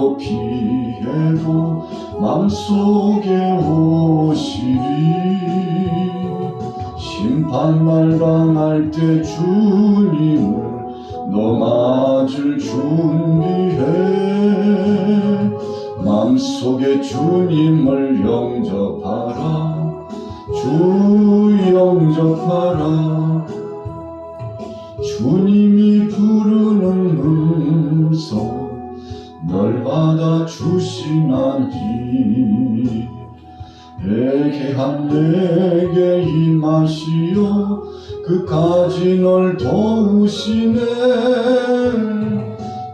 곁길로 피해도 맘속에 오시리. 심판날 당할 때 주님을 너 맞을 준비해. 맘속에 주님을 영접하라. 주 영접하라. 주님이 부르는 음성 널 받아주시나니. 회개한 내게 임하시어 그까지 널 도우시네.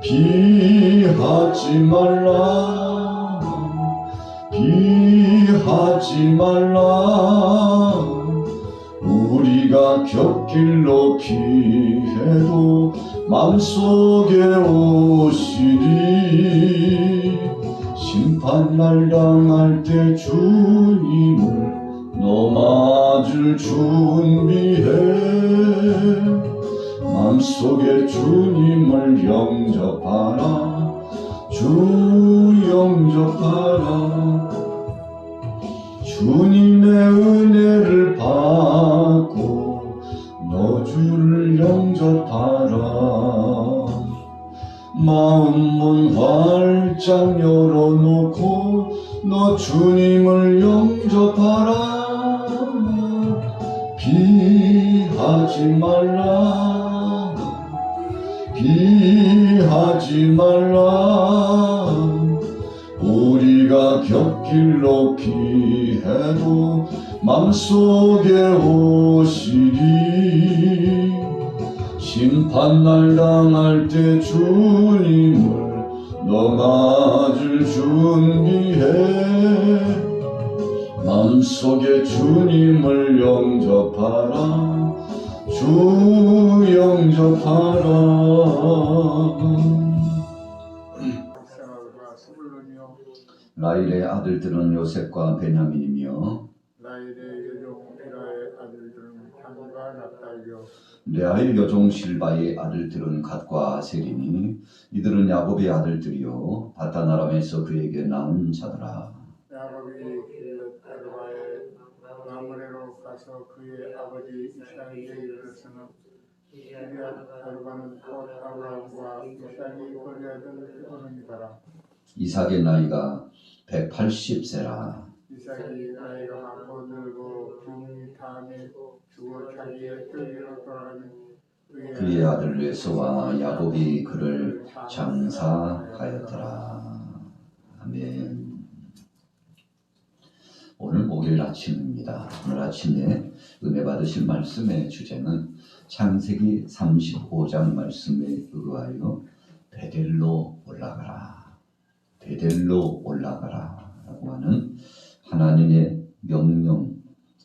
비하지 말라. 비하지 말라. 우리가 곁길로 피해도 맘속에 오시리. 심판날 당할 때 주님을 너 맞을 준비해. 맘속에 주님을 영접하라. 주 영접하라. 주님의 은혜를 받고 너 주를 영접하라. 마음문 활짝 열어놓고 너 주님을 영접하라. 비하지 말라. 비하지 말라. 우리가 곁길로 피해도 맘속에 오시리. 심판날 당할 때 주님을 너 맞을 준비해. 맘속에 주님을 영접하라. 주 영접하라. 라일의 아들들은 요셉과 베냐민이며 라일의 여종 에라의 아들들은 단과 납달이요 레아의 여종 실바의 아들들은 갓과 아셀이니 이들은 야곱의 아들들이요 바단 아람에서 그에게 낳은 자더라. 야곱이 길렛 아르바의 마므레로 가서 그의 아버지 이삭에게 이르러서는 길렛 아르바는 곧 아브라함과 이삭이 거주하던 어른이더라. 이삭의 나이가 180세라. 이삭이 나이가 많고 늙고 병이 다음에 죽어 자기의 뜰기로 돌아가니 그의 아들 에서와 야곱이 그를 장사하였더라. 아멘. 오늘 목요일 아침입니다. 오늘 아침에 은혜 받으실 말씀의 주제는 창세기 35장 말씀에 의하여 베델로 올라가라. 베델로 올라가라 라고 하는 하나님의 명령,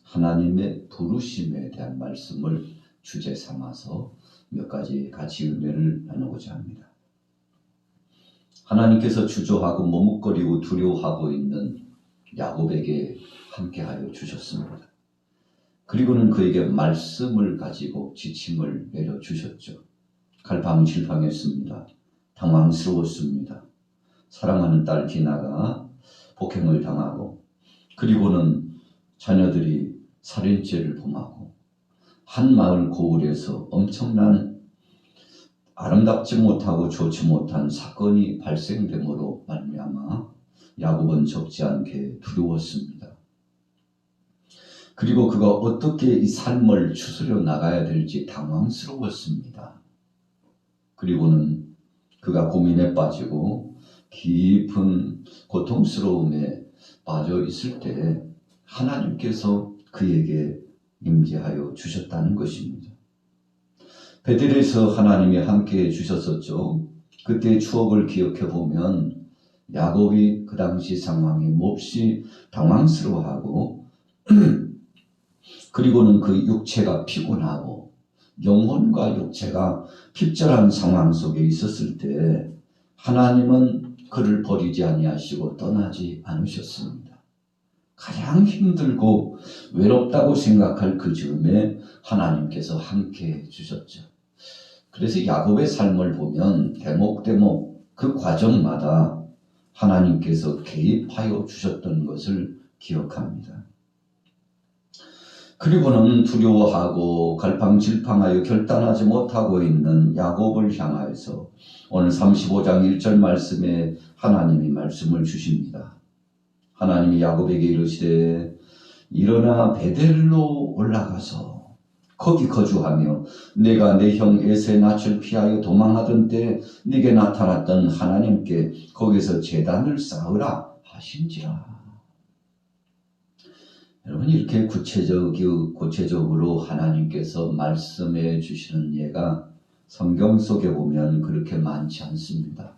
하나님의 부르심에 대한 말씀을 주제 삼아서 몇 가지 같이 은혜를 나누고자 합니다. 하나님께서 주저하고 머뭇거리고 두려워하고 있는 야곱에게 함께하여 주셨습니다. 그리고는 그에게 말씀을 가지고 지침을 내려주셨죠. 갈팡질팡했습니다. 당황스러웠습니다. 사랑하는 딸 디나가 폭행을 당하고 그리고는 자녀들이 살인죄를 범하고 한 마을 고을에서 엄청난 아름답지 못하고 좋지 못한 사건이 발생됨으로 말미암아 야곱은 적지 않게 두려웠습니다. 그리고 그가 어떻게 이 삶을 추스려 나가야 될지 당황스러웠습니다. 그리고는 그가 고민에 빠지고 깊은 고통스러움에 빠져 있을 때 하나님께서 그에게 임재하여 주셨다는 것입니다. 베델에서 하나님이 함께해 주셨었죠. 그때의 추억을 기억해 보면 야곱이 그 당시 상황에 몹시 당황스러워하고 그리고는 그 육체가 피곤하고 영혼과 육체가 핍절한 상황 속에 있었을 때 하나님은 그를 버리지 아니하시고 떠나지 않으셨습니다. 가장 힘들고 외롭다고 생각할 그 즈음에 하나님께서 함께해 주셨죠. 그래서 야곱의 삶을 보면 대목대목 그 과정마다 하나님께서 개입하여 주셨던 것을 기억합니다. 그리고는 두려워하고 갈팡질팡하여 결단하지 못하고 있는 야곱을 향하여서 오늘 35장 1절 말씀에 하나님이 말씀을 주십니다. 하나님이 야곱에게 이르시되 일어나 베델로 올라가서 거기 거주하며 내가 내 형 에서의 낯을 피하여 도망하던 때 네게 나타났던 하나님께 거기서 제단을 쌓으라 하신지라. 여러분, 이렇게 구체적으로 하나님께서 말씀해 주시는 예가 성경 속에 보면 그렇게 많지 않습니다.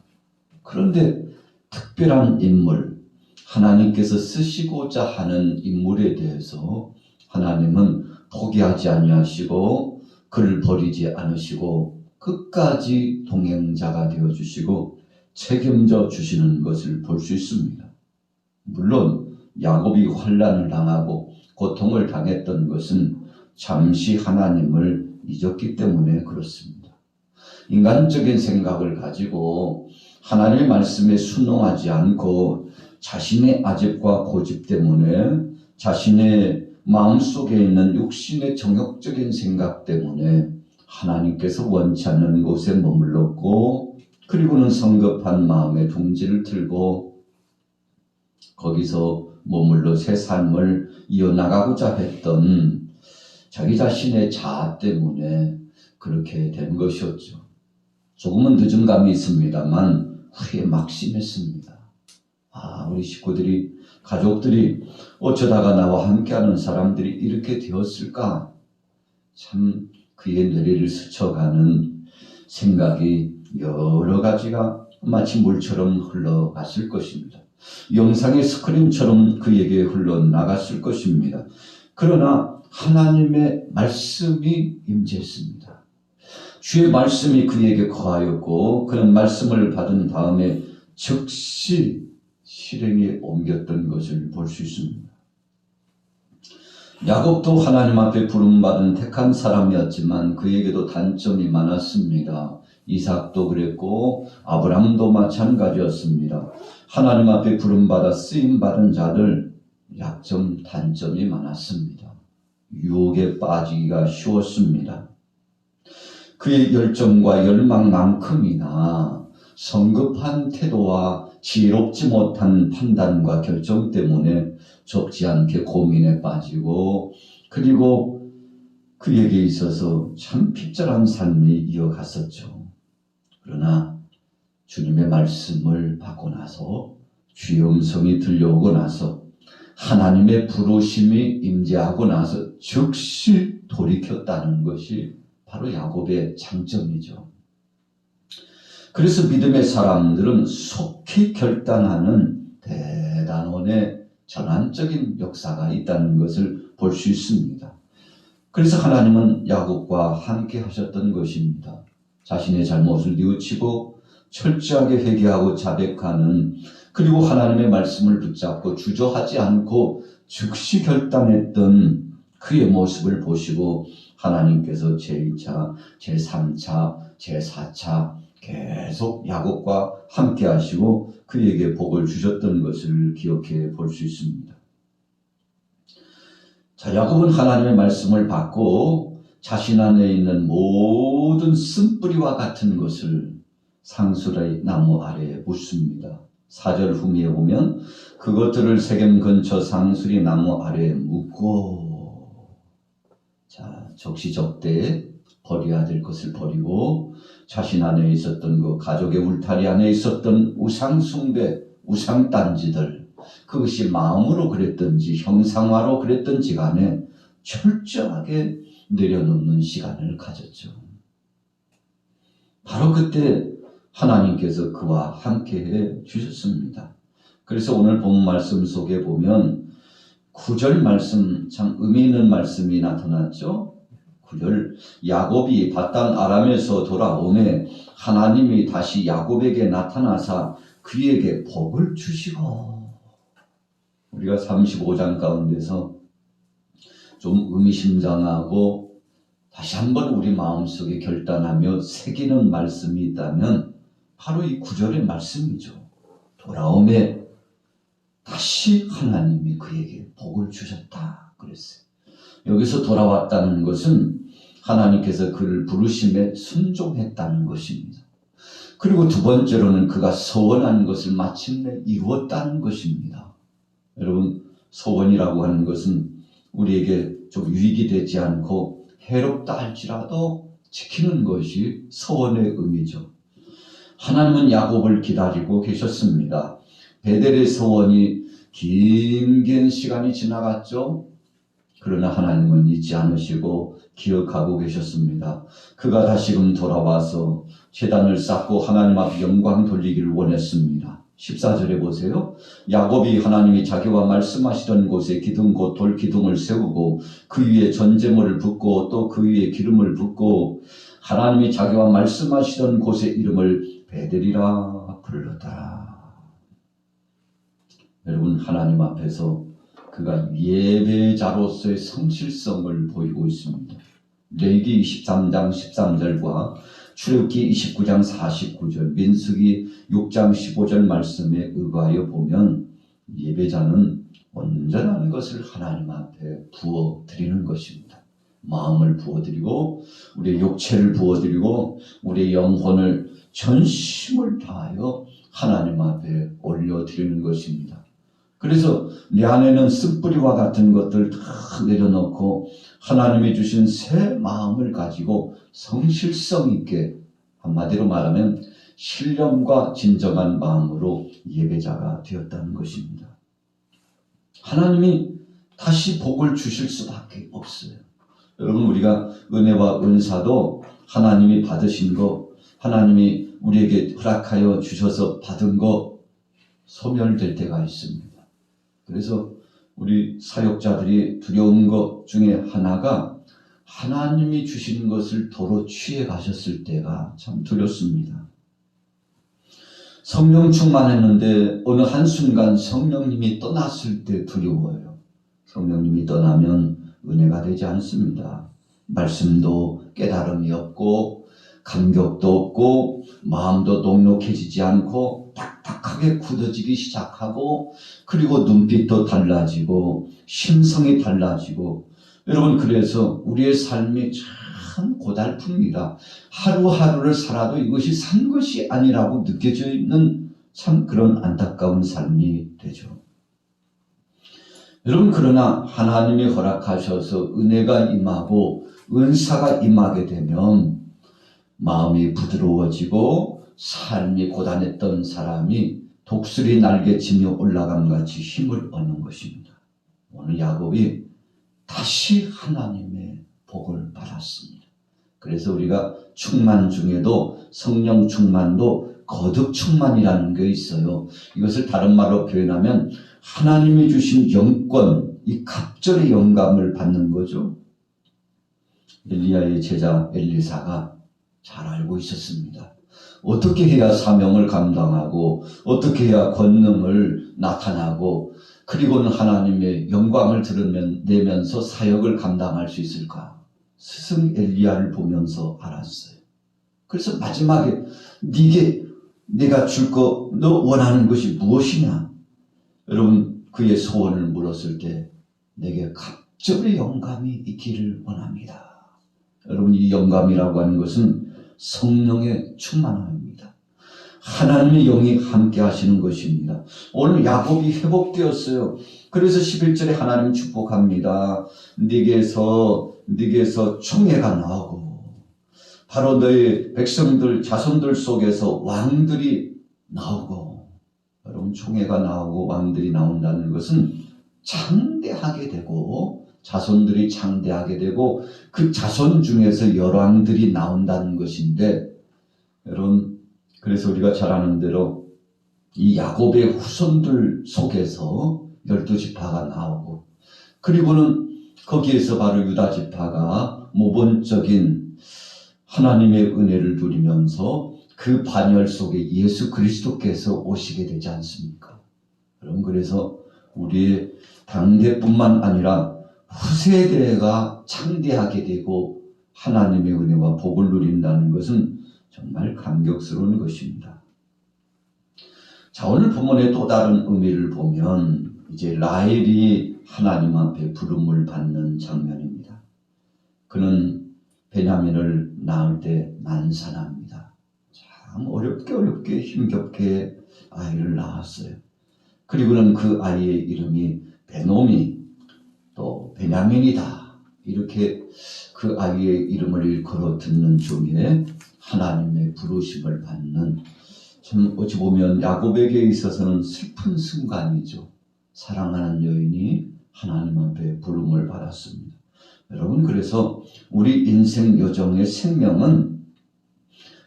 그런데 특별한 인물, 하나님께서 쓰시고자 하는 인물에 대해서 하나님은 포기하지 아니하시고 그를 버리지 않으시고 끝까지 동행자가 되어주시고 책임져 주시는 것을 볼 수 있습니다. 물론 야곱이 환난을 당하고 고통을 당했던 것은 잠시 하나님을 잊었기 때문에 그렇습니다. 인간적인 생각을 가지고 하나님의 말씀에 순종하지 않고 자신의 아집과 고집 때문에 자신의 마음속에 있는 육신의 정욕적인 생각 때문에 하나님께서 원치 않는 곳에 머물렀고 그리고는 성급한 마음에 둥지를 틀고 거기서 머물러 새 삶을 이어나가고자 했던 자기 자신의 자아 때문에 그렇게 된 것이었죠. 조금은 늦은 감이 있습니다만 후에 막심했습니다. 우리 식구들이, 가족들이 어쩌다가 나와 함께하는 사람들이 이렇게 되었을까? 참 그의 뇌리를 스쳐가는 생각이 여러 가지가 마치 물처럼 흘러갔을 것입니다. 영상의 스크린처럼 그에게 흘러나갔을 것입니다. 그러나 하나님의 말씀이 임재했습니다. 주의 말씀이 그에게 거하였고 그는 말씀을 받은 다음에 즉시 실행에 옮겼던 것을 볼 수 있습니다. 야곱도 하나님 앞에 부름받은 택한 사람이었지만 그에게도 단점이 많았습니다. 이삭도 그랬고 아브람도 마찬가지였습니다. 하나님 앞에 부름받아 쓰임받은 자들 약점, 단점이 많았습니다. 유혹에 빠지기가 쉬웠습니다. 그의 열정과 열망만큼이나 성급한 태도와 지혜롭지 못한 판단과 결정 때문에 적지 않게 고민에 빠지고 그리고 그에게 있어서 참 핍절한 삶이 이어갔었죠. 그러나 주님의 말씀을 받고 나서 주의 음성이 들려오고 나서 하나님의 부르심이 임재하고 나서 즉시 돌이켰다는 것이 바로 야곱의 장점이죠. 그래서 믿음의 사람들은 속히 결단하는 대단원의 전환적인 역사가 있다는 것을 볼 수 있습니다. 그래서 하나님은 야곱과 함께 하셨던 것입니다. 자신의 잘못을 뉘우치고 철저하게 회개하고 자백하는 그리고 하나님의 말씀을 붙잡고 주저하지 않고 즉시 결단했던 그의 모습을 보시고 하나님께서 제1차, 제3차, 제4차 계속 야곱과 함께 하시고 그에게 복을 주셨던 것을 기억해 볼 수 있습니다. 자, 야곱은 하나님의 말씀을 받고 자신 안에 있는 모든 쓴뿌리와 같은 것을 상수리 나무 아래에 묻습니다. 4절 후미에 보면 그것들을 세겜 근처 상수리 나무 아래에 묻고 자, 적시적대에 버려야 될 것을 버리고 자신 안에 있었던 그 가족의 울타리 안에 있었던 우상숭배, 우상단지들 그것이 마음으로 그랬든지 형상화로 그랬든지 간에 철저하게 내려놓는 시간을 가졌죠. 바로 그때 하나님께서 그와 함께해 주셨습니다. 그래서 오늘 본 말씀 속에 보면 9절 말씀 참 의미 있는 말씀이 나타났죠. 9절 야곱이 바단 아람에서 돌아오매 하나님이 다시 야곱에게 나타나사 그에게 복을 주시고 우리가 35장 가운데서 좀 의미심장하고 다시 한번 우리 마음속에 결단하며 새기는 말씀이 있다면 바로 이 9절의 말씀이죠. 돌아오매 다시 하나님이 그에게 복을 주셨다 그랬어요. 여기서 돌아왔다는 것은 하나님께서 그를 부르심에 순종했다는 것입니다. 그리고 두 번째로는 그가 소원한 것을 마침내 이루었다는 것입니다. 여러분, 소원이라고 하는 것은 우리에게 좀 유익이 되지 않고 해롭다 할지라도 지키는 것이 소원의 의미죠. 하나님은 야곱을 기다리고 계셨습니다. 베델의 소원이 긴 시간이 지나갔죠. 그러나 하나님은 잊지 않으시고 기억하고 계셨습니다. 그가 다시금 돌아와서 제단을 쌓고 하나님 앞 영광 돌리기를 원했습니다. 14절에 보세요. 야곱이 하나님이 자기와 말씀하시던 곳에 기둥 곧 돌기둥을 세우고 그 위에 전제물을 붓고 또 그 위에 기름을 붓고 하나님이 자기와 말씀하시던 곳의 이름을 베델이라 불렀더라. 여러분, 하나님 앞에서 그가 예배자로서의 성실성을 보이고 있습니다. 레위기 23장 13절과 출애굽기 29장 49절, 민수기 6장 15절 말씀에 의거하여 보면 예배자는 온전한 것을 하나님 앞에 부어드리는 것입니다. 마음을 부어드리고 우리의 육체를 부어드리고 우리의 영혼을 전심을 다하여 하나님 앞에 올려드리는 것입니다. 그래서 내 안에는 쓴뿌리와 같은 것들 다 내려놓고 하나님이 주신 새 마음을 가지고 성실성 있게, 한마디로 말하면 신령과 진정한 마음으로 예배자가 되었다는 것입니다. 하나님이 다시 복을 주실 수밖에 없어요. 여러분, 우리가 은혜와 은사도 하나님이 받으신 거, 하나님이 우리에게 허락하여 주셔서 받은 거 소멸될 때가 있습니다. 그래서 우리 사역자들이 두려운 것 중에 하나가 하나님이 주신 것을 도로 취해 가셨을 때가 참 두렵습니다. 성령 충만했는데 어느 한순간 성령님이 떠났을 때 두려워요. 성령님이 떠나면 은혜가 되지 않습니다. 말씀도 깨달음이 없고 감격도 없고 마음도 녹록해지지 않고 딱딱하게 굳어지기 시작하고 그리고 눈빛도 달라지고 심성이 달라지고 여러분, 그래서 우리의 삶이 참 고달픕니다. 하루하루를 살아도 이것이 산 것이 아니라고 느껴져 있는 참 그런 안타까운 삶이 되죠. 여러분, 그러나 하나님이 허락하셔서 은혜가 임하고 은사가 임하게 되면 마음이 부드러워지고 삶이 고단했던 사람이 독수리 날개치며 올라감같이 힘을 얻는 것입니다. 오늘 야곱이 다시 하나님의 복을 받았습니다. 그래서 우리가 충만 중에도 성령 충만도 거듭 충만이라는 게 있어요. 이것을 다른 말로 표현하면 하나님이 주신 영권, 이 갑절의 영감을 받는 거죠. 엘리야의 제자 엘리사가 잘 알고 있었습니다. 어떻게 해야 사명을 감당하고 어떻게 해야 권능을 나타나고 그리고는 하나님의 영광을 드러내면서 사역을 감당할 수 있을까? 스승 엘리야를 보면서 알았어요. 그래서 마지막에 내가 줄 거 너 원하는 것이 무엇이냐? 여러분, 그의 소원을 물었을 때 내게 갑절의 영감이 있기를 원합니다. 여러분, 이 영감이라고 하는 것은 성령의 충만함입니다. 하나님의 영이 함께 하시는 것입니다. 오늘 야곱이 회복되었어요. 그래서 11절에 하나님 축복합니다. 네게서 총회가 나오고 바로 너희 백성들 자손들 속에서 왕들이 나오고, 여러분, 총회가 나오고 왕들이 나온다는 것은 창대하게 되고 자손들이 창대하게 되고 그 자손 중에서 열왕들이 나온다는 것인데, 여러분, 그래서 우리가 잘 아는 대로 이 야곱의 후손들 속에서 12지파가 나오고 그리고는 거기에서 바로 유다지파가 모본적인 하나님의 은혜를 누리면서 그 반열 속에 예수 그리스도께서 오시게 되지 않습니까? 여러분, 그래서 우리의 당대뿐만 아니라 후세대가 창대하게 되고 하나님의 은혜와 복을 누린다는 것은 정말 감격스러운 것입니다. 자, 오늘 본문의 또 다른 의미를 보면 이제 라헬이 하나님 앞에 부름을 받는 장면입니다. 그는 베냐민을 낳을 때 난산합니다. 참 어렵게 힘겹게 아이를 낳았어요. 그리고는 그 아이의 이름이 베노미 또 베냐민이다. 이렇게 그 아이의 이름을 일컬어 듣는 중에 하나님의 부르심을 받는, 참 어찌 보면 야곱에게 있어서는 슬픈 순간이죠. 사랑하는 여인이 하나님 앞에 부름을 받았습니다. 여러분, 그래서 우리 인생 여정의 생명은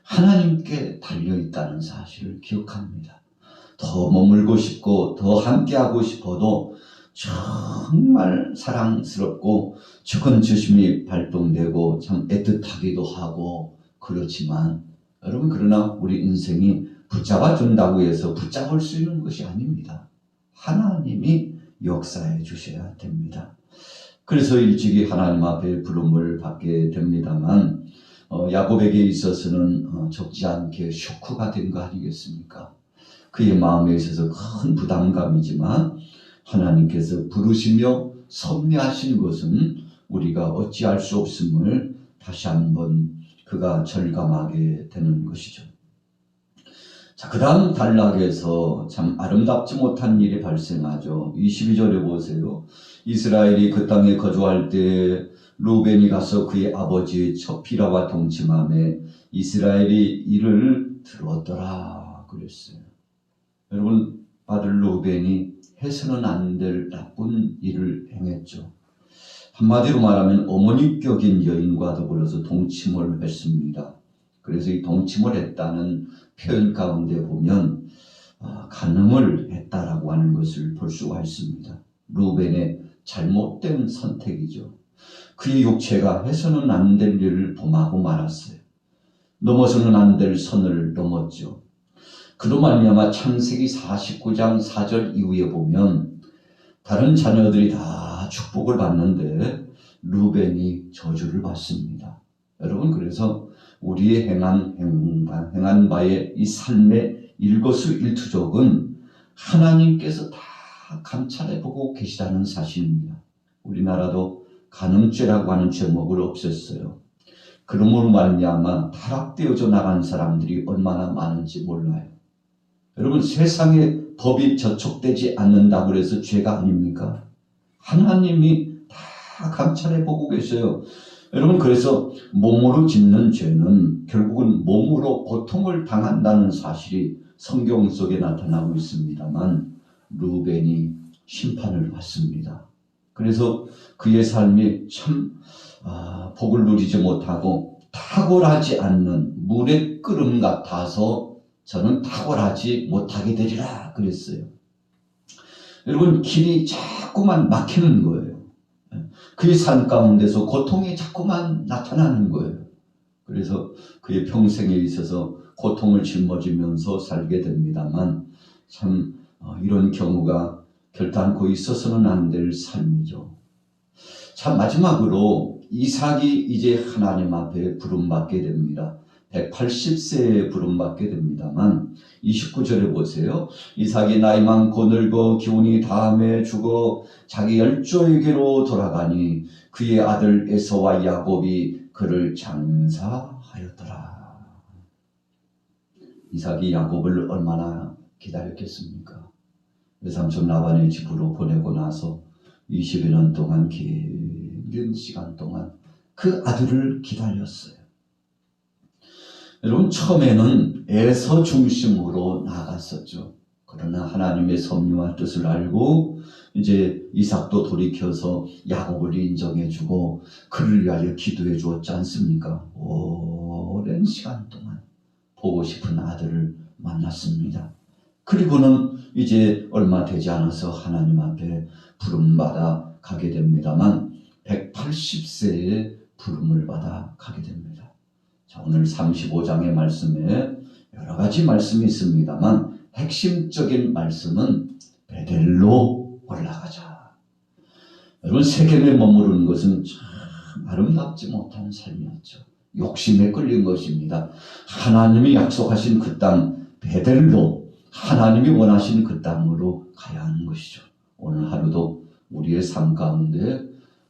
하나님께 달려있다는 사실을 기억합니다. 더 머물고 싶고 더 함께하고 싶어도 정말 사랑스럽고 주권주심이 발동되고 참 애틋하기도 하고 그렇지만, 여러분, 그러나 우리 인생이 붙잡아 준다고 해서 붙잡을 수 있는 것이 아닙니다. 하나님이 역사해 주셔야 됩니다. 그래서 일찍이 하나님 앞에 부름을 받게 됩니다만 야곱에게 있어서는 적지 않게 쇼크가 된 거 아니겠습니까? 그의 마음에 있어서 큰 부담감이지만 하나님께서 부르시며 섭리하신 것은 우리가 어찌할 수 없음을 다시 한번 그가 절감하게 되는 것이죠. 자, 그 다음 단락에서 참 아름답지 못한 일이 발생하죠. 22절에 보세요. 이스라엘이 그 땅에 거주할 때 루벤이 가서 그의 아버지 첩비라와 동침하며 이스라엘이 이를 들었더라 그랬어요. 여러분, 아들 루벤이 해서는 안 될 나쁜 일을 행했죠. 한마디로 말하면 어머니격인 여인과 더불어서 동침을 했습니다. 그래서 이 동침을 했다는 표현 가운데 보면 간음을 했다라고 하는 것을 볼 수가 있습니다. 루벤의 잘못된 선택이죠. 그의 육체가 해서는 안 될 일을 범하고 말았어요. 넘어서는 안 될 선을 넘었죠. 그로 말미암아 창세기 49장 4절 이후에 보면 다른 자녀들이 다 축복을 받는데 루벤이 저주를 받습니다. 여러분, 그래서 우리의 행한 바의 이 삶의 일거수일투족은 하나님께서 다 감찰해보고 계시다는 사실입니다. 우리나라도 간음죄라고 하는 제목을 없앴어요. 그러므로 말미암아 타락되어져 나간 사람들이 얼마나 많은지 몰라요. 여러분, 세상에 법이 저촉되지 않는다고 해서 죄가 아닙니까? 하나님이 다 감찰해보고 계셔요. 여러분, 그래서 몸으로 짓는 죄는 결국은 몸으로 고통을 당한다는 사실이 성경 속에 나타나고 있습니다만 루벤이 심판을 받습니다. 그래서 그의 삶이 참 복을 누리지 못하고 탁월하지 않는 물의 끓음 같아서 저는 탁월하지 못하게 되리라 그랬어요. 여러분, 길이 자꾸만 막히는 거예요. 그의 삶 가운데서 고통이 자꾸만 나타나는 거예요. 그래서 그의 평생에 있어서 고통을 짊어지면서 살게 됩니다만 참 이런 경우가 결단코 있어서는 안 될 삶이죠. 자, 마지막으로 이삭이 이제 하나님 앞에 부름받게 됩니다. 180세에 부름받게 됩니다만 29절에 보세요. 이삭이 나이 많고 늙어 기운이 다함에 죽어 자기 열조에게로 돌아가니 그의 아들 에서와 야곱이 그를 장사하였더라. 이삭이 야곱을 얼마나 기다렸겠습니까? 외삼촌 라반의 집으로 보내고 나서 20여 년 동안 긴 시간 동안 그 아들을 기다렸어요. 여러분, 처음에는 에서 중심으로 나갔었죠. 그러나 하나님의 섭리와 뜻을 알고 이제 이삭도 돌이켜서 야곱을 인정해주고 그를 위하여 기도해 주었지 않습니까? 오랜 시간 동안 보고 싶은 아들을 만났습니다. 그리고는 이제 얼마 되지 않아서 하나님 앞에 부름받아 가게 됩니다만 180세에 부름을 받아 가게 됩니다. 자, 오늘 35장의 말씀에 여러 가지 말씀이 있습니다만 핵심적인 말씀은 베델로 올라가자. 여러분, 세겜에 머무르는 것은 참 아름답지 못한 삶이었죠. 욕심에 끌린 것입니다. 하나님이 약속하신 그 땅 베델로, 하나님이 원하시는 그 땅으로 가야 하는 것이죠. 오늘 하루도 우리의 삶 가운데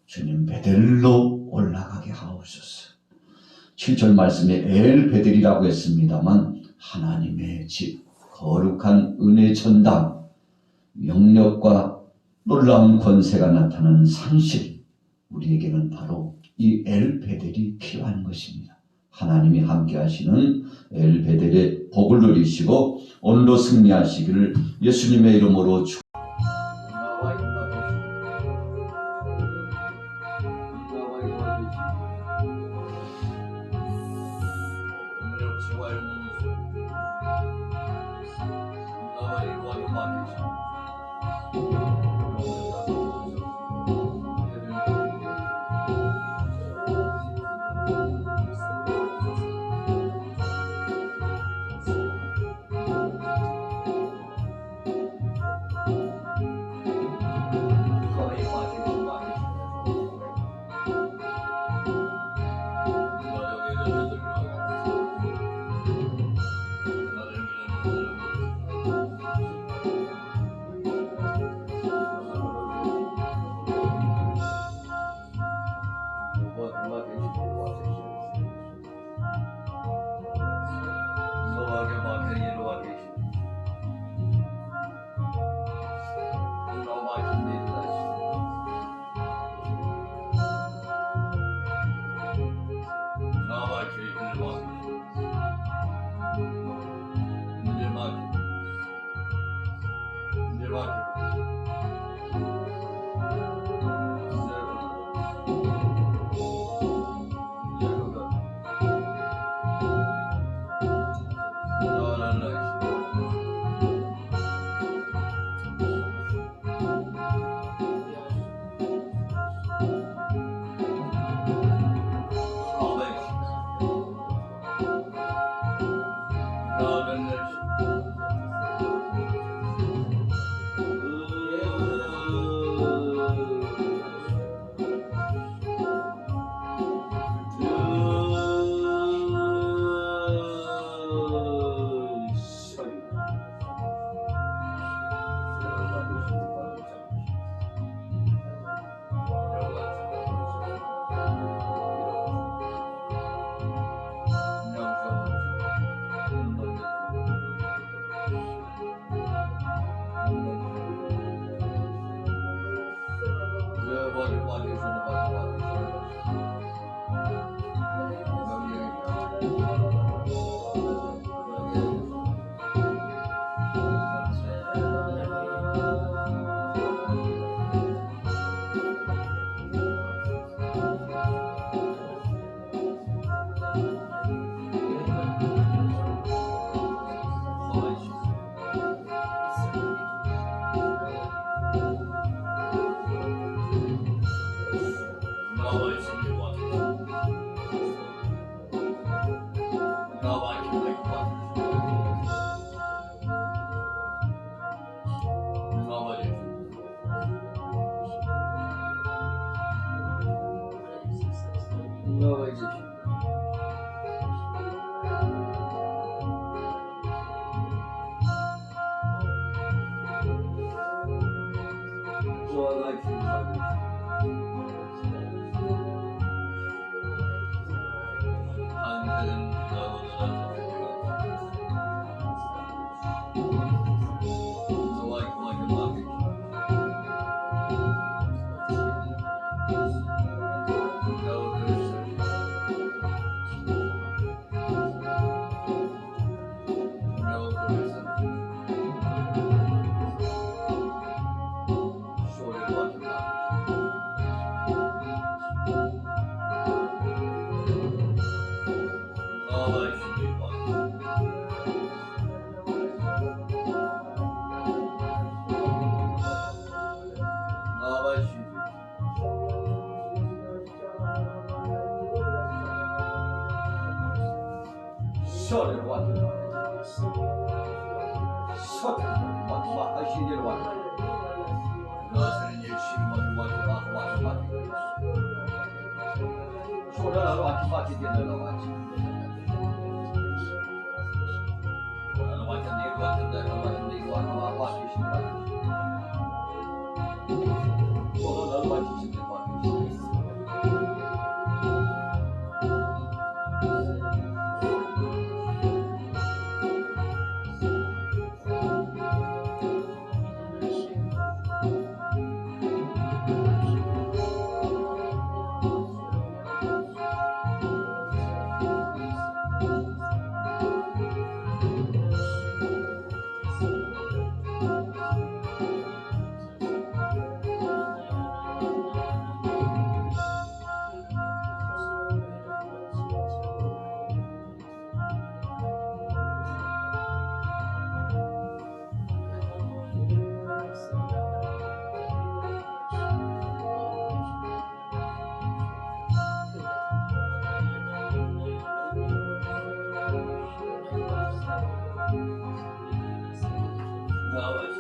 주님 베델로 올라가게 하옵소서. 7절 말씀에 엘 베델이라고 했습니다만 하나님의 집, 거룩한 은혜 전당, 영력과 놀라운 권세가 나타나는 상실, 우리에게는 바로 이 엘 베델이 필요한 것입니다. 하나님이 함께 하시는 엘 베델의 복을 누리시고 오늘도 승리하시기를 예수님의 이름으로 Watching 와주시면 나도 와주시면 No,